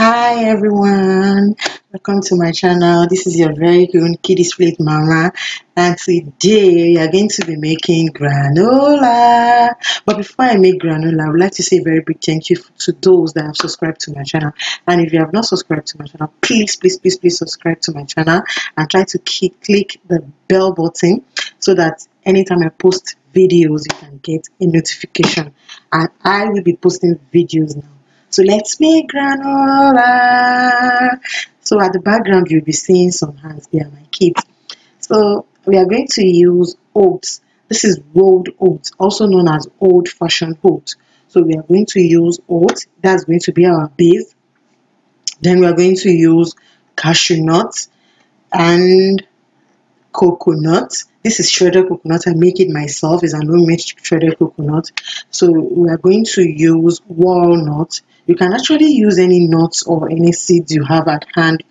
Hi everyone, welcome to my channel. This is your very own Kiddiesplate Mama, and today we are going to be making granola. But before I make granola, I would like to say a very big thank you to those that have subscribed to my channel. And if you have not subscribed to my channel, please subscribe to my channel and try to click the bell button so that anytime I post videos you can get a notification. And I will be posting videos now. So let's make granola. So at the background you'll be seeing some hands. They are my kids. So we are going to use oats. This is rolled oats, also known as old-fashioned oats. So we are going to use oats. That's going to be our base. Then we are going to use cashew nuts and coconut. This is shredded coconut. I make it myself. It's an homemade shredded coconut. So we are going to use walnut. You can actually use any nuts or any seeds you have at hand.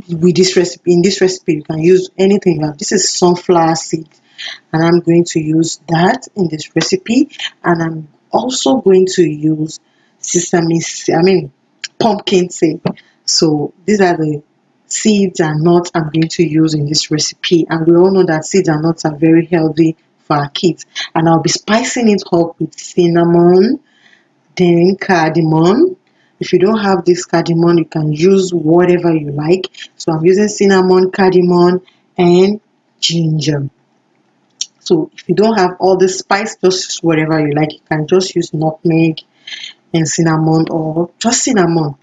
With this recipe, in this recipe, you can use anything you have. This is sunflower seed, and I'm going to use that in this recipe. And I'm also going to use pumpkin seed. So these are the seeds and nuts I'm going to use in this recipe, and we all know that seeds and nuts are very healthy for our kids. And I'll be spicing it up with cinnamon, then cardamom. If you don't have this cardamom, you can use whatever you like. So I'm using cinnamon, cardamom, and ginger. So if you don't have all this spice, just use whatever you like. You can just use nutmeg and cinnamon, or just cinnamon.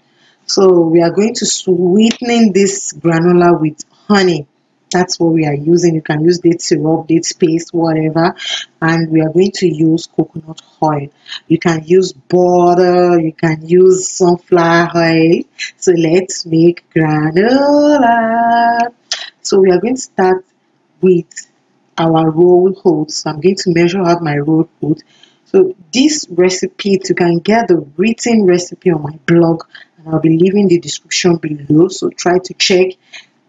So we are going to sweeten this granola with honey. That's what we are using. You can use date syrup, date paste, whatever. And we are going to use coconut oil. You can use butter, you can use sunflower oil. So let's make granola. So we are going to start with our rolled oats. So I'm going to measure out my rolled oats. So this recipe, you can get the written recipe on my blog, and I'll be leaving the description below. So try to check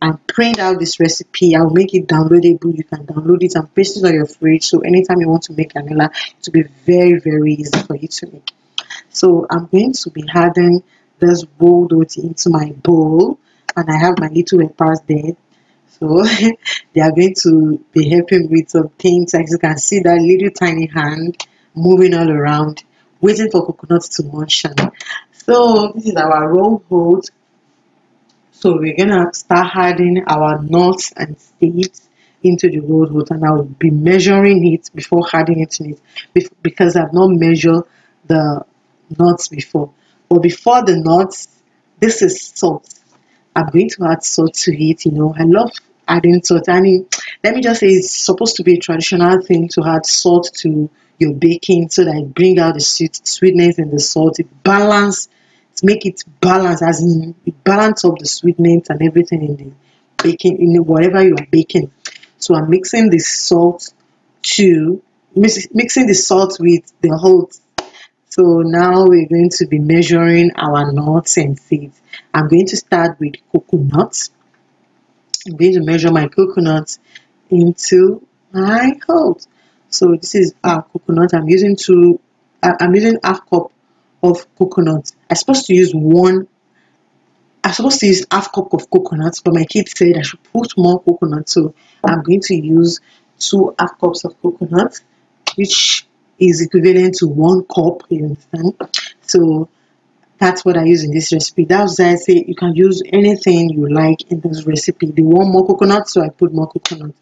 and print out this recipe. I'll make it downloadable. You can download it and paste it on your fridge. So anytime you want to make granola, it will be very easy for you to make. So I'm going to be adding this rolled oats into my bowl, and I have my little peppers there. So they are going to be helping with some things. As you can see, that little tiny hand moving all around, waiting for coconuts to munch. So this is our rolled oats. So we're gonna start adding our nuts and seeds into the rolled oats, and I'll be measuring it before adding it in it, because I've not measured the nuts before. But before the nuts, this is salt. I'm going to add salt to it. You know, I love adding salt. I mean, let me just say, it's supposed to be a traditional thing to add salt to your baking, so that it bring out the sweetness in the salt. It make it balance, as in it balance up the sweetness and everything in the baking, in whatever you are baking. So I'm mixing the salt mixing the salt with the oats. So now we're going to be measuring our nuts and seeds. I'm going to start with coconuts. I'm going to measure my coconuts into my oats. So this is our coconut. I'm using half cup of coconut. I'm supposed to use half cup of coconuts, but my kids said I should put more coconut, so I'm going to use 2 half cups of coconut, which is equivalent to 1 cup, you understand? So that's what I use in this recipe. That's why I say you can use anything you like in this recipe. They want more coconut, so I put more coconut.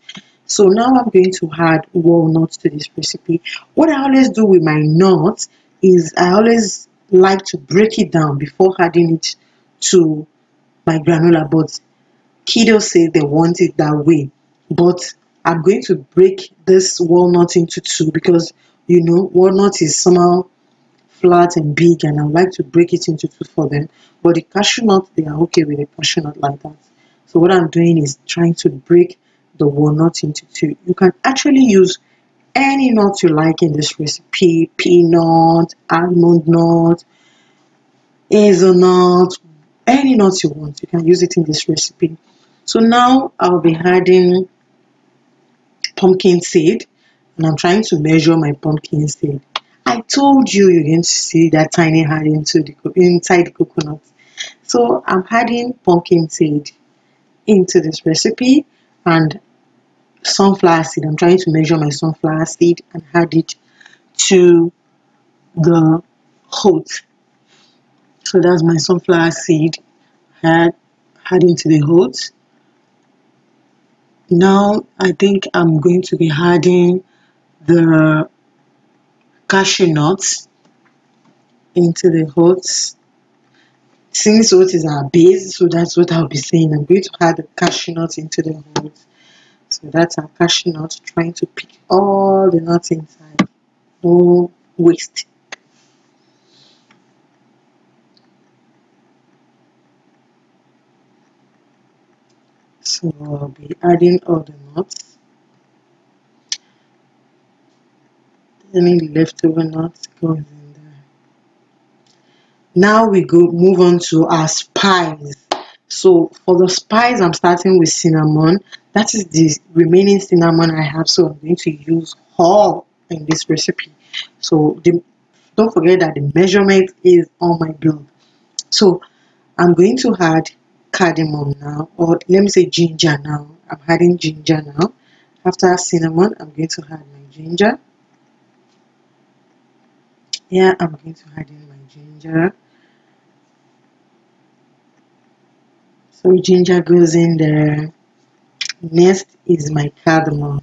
So now I'm going to add walnuts to this recipe. What I always do with my nuts is I always like to break it down before adding it to my granola, but kiddos say they want it that way. But I'm going to break this walnut into 2, because you know walnut is somehow flat and big, and I would like to break it into 2 for them. But the cashew nut, they are okay with the cashew nut like that. So what I'm doing is trying to break the walnut into 2. You can actually use any nut you like in this recipe: peanut, almond nut, hazelnut, any nuts you want. You can use it in this recipe. So now I'll be adding pumpkin seed, and I'm trying to measure my pumpkin seed. I told you you're going to see that tiny heart inside the coconut. So I'm adding pumpkin seed into this recipe and sunflower seed. I'm trying to measure my sunflower seed and add it to the oat. So that's my sunflower seed add into the oat. Now I think I'm going to be adding the cashew nuts into the oats. Since oat is our base, so that's what I'll be saying. I'm going to add the cashew nuts into the oats. So that's our cashew nuts, trying to pick all the nuts inside. No waste. So I'll be adding all the nuts. Any leftover nuts goes in there. Now we move on to our spice. So for the spice, I'm starting with cinnamon. That is the remaining cinnamon I have, so I'm going to use all in this recipe. So don't forget that the measurement is on my blog. So I'm going to add cardamom now, or let me say ginger now. I'm adding ginger now. After cinnamon, I'm going to add my ginger. Yeah, I'm going to add in my ginger. So ginger goes in there. Next is my cardamom.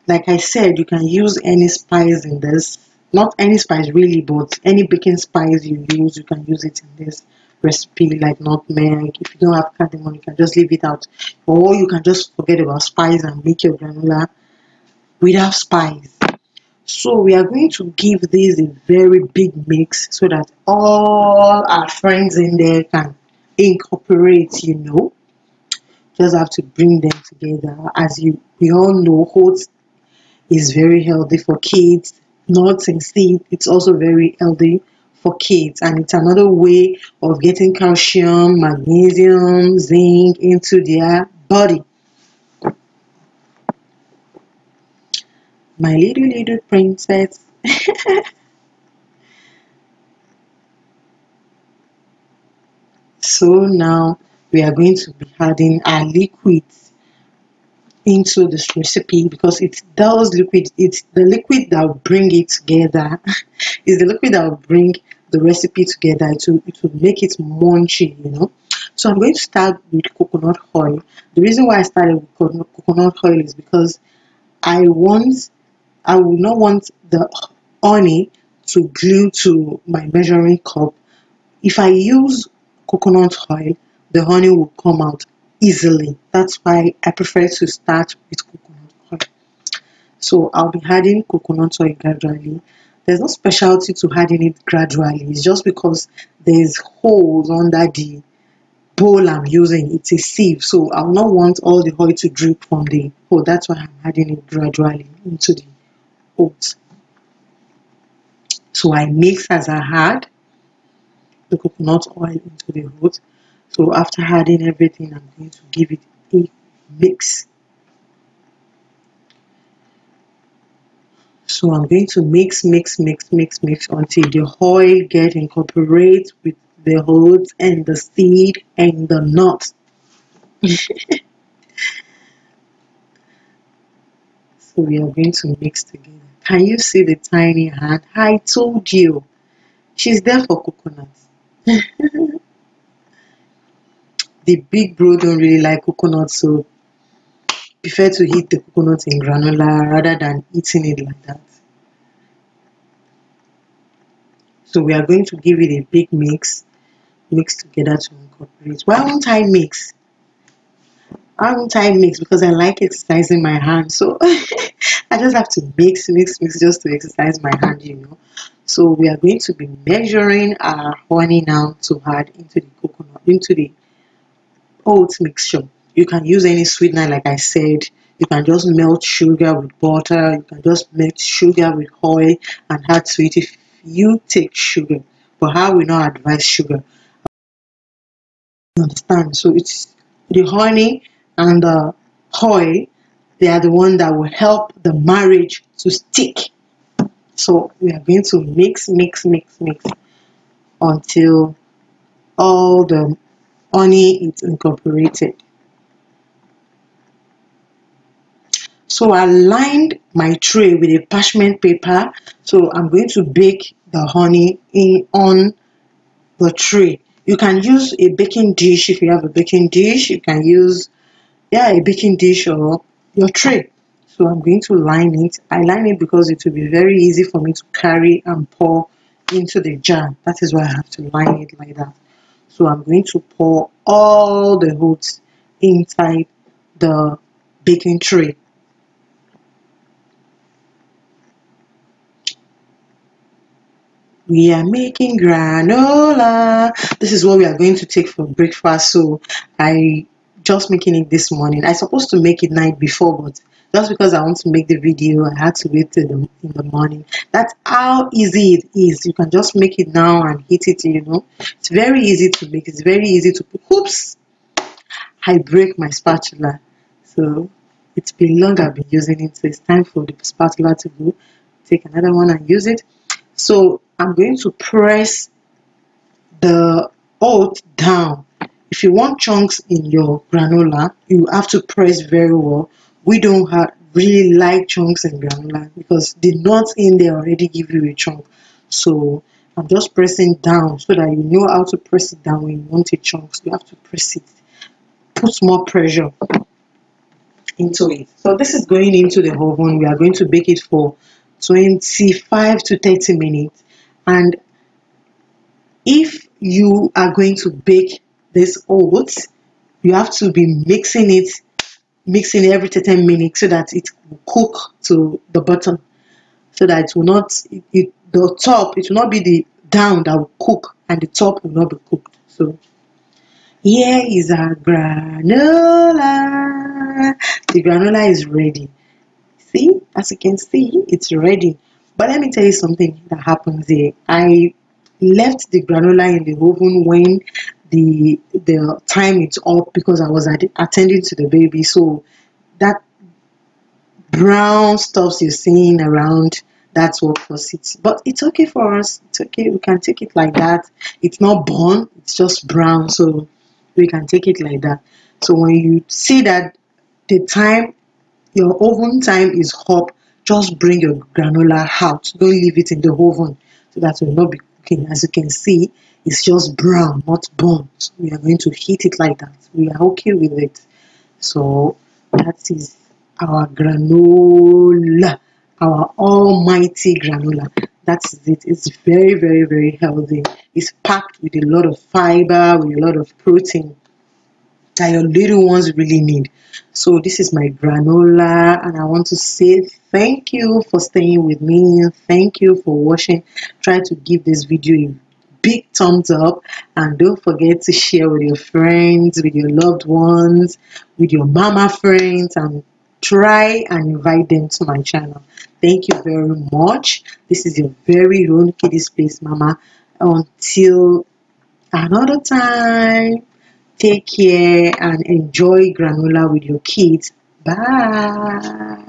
Like I said, you can use any spice in this. Not any spice really, but any baking spice you use, you can use it in this recipe, like nutmeg. If you don't have cardamom, you can just leave it out. Or you can just forget about spice and make your granola without spice. So we are going to give this a very big mix so that all our friends in there can incorporate, just have to bring them together. As we all know, oats is very healthy for kids. Nuts and seed, it's also very healthy for kids, and it's another way of getting calcium, magnesium, zinc into their body. My little princess. So now we are going to be adding our liquids into this recipe, because it's those liquid, it's the liquid that will bring it together. It's the liquid that will bring the recipe together. It will make it munchy. So I'm going to start with coconut oil. The reason why I started with coconut oil is because I want I will not want the honey to glue to my measuring cup. If I use coconut oil, the honey will come out easily. That's why I prefer to start with coconut oil. So I'll be adding coconut oil gradually. There's no specialty to adding it gradually. It's just because there's holes under the bowl I'm using. It's a sieve, so I'll not want all the oil to drip from the hole. That's why I'm adding it gradually into the oats. So I mix as I add the coconut oil into the oats. So after adding everything, I'm going to give it a mix. So I'm going to mix until the oil get incorporate with the oats and the seed and the nuts. So we are going to mix together. Can you see the tiny hand? I told you. She's there for coconuts. The big bro don't really like coconut, so prefer to eat the coconut in granola rather than eating it like that. So we are going to give it a big mix together to incorporate. Why won't I mix? Why won't I mix? Because I like exercising my hand. So I just have to mix just to exercise my hand. So we are going to be measuring our honey now to add into the coconut, into the oat mixture. You can use any sweetener, like I said. You can just melt sugar with butter. You can just melt sugar with oil and add to it if you take sugar. But I will not advise sugar. You understand? So it's the honey and the oil. They are the one that will help the marriage to stick. So we are going to mix until all the honey is incorporated. So I lined my tray with a parchment paper. So I'm going to bake the honey in on the tray. You can use a baking dish. If you have a baking dish, you can use, yeah, a baking dish or your tray. So I'm going to line it. I line it because it will be very easy for me to carry and pour into the jar. That is why I have to line it like that. So I'm going to pour all the oats inside the baking tray. We are making granola. This is what we are going to take for breakfast. So I just making it this morning. I supposed to make it night before, but just because I want to make the video, I had to wait till in the morning. That's how easy it is. You can just make it now and heat it, you know. It's very easy to make. It's very easy to put. Oops, I break my spatula. So it's been long I've been using it. So it's time for the spatula to go. Take another one and use it. So I'm going to press the oat down. If you want chunks in your granola, you have to press very well. We don't really like chunks in granola because the nuts in there already give you a chunk. So I'm just pressing down so that you know how to press it down when you want a chunk. So you have to press it, put more pressure into it. So this is going into the oven. We are going to bake it for 25 to 30 minutes. And if you are going to bake this oats, you have to be mixing every 10 minutes so that it will cook to the bottom, so that it will not, the top, it will not be the down that will cook and the top will not be cooked. So here is our granola. The granola is ready. See, as you can see, it's ready. But let me tell you something that happens here. I left the granola in the oven when the time is up because I was attending to the baby. So that brown stuffs you're seeing around, that's what caused it. But it's okay for us. It's okay. We can take it like that. It's not burnt. It's just brown. So we can take it like that. So when you see that the time, your oven time is up, just bring your granola out. Don't leave it in the oven so that it will not be cooking. As you can see, it's just brown, not burnt. We are going to heat it like that. We are okay with it. So that is our granola, our almighty granola. That's it. It's very healthy. It's packed with a lot of fiber, with a lot of protein that your little ones really need. So this is my granola, and I want to say thank you for staying with me. Thank you for watching. Try to give this video a big thumbs up, and don't forget to share with your friends, with your loved ones, with your mama friends, and try and invite them to my channel. Thank you very much. This is your very own Kiddies Place Mama. Until another time, take care and enjoy granola with your kids. Bye.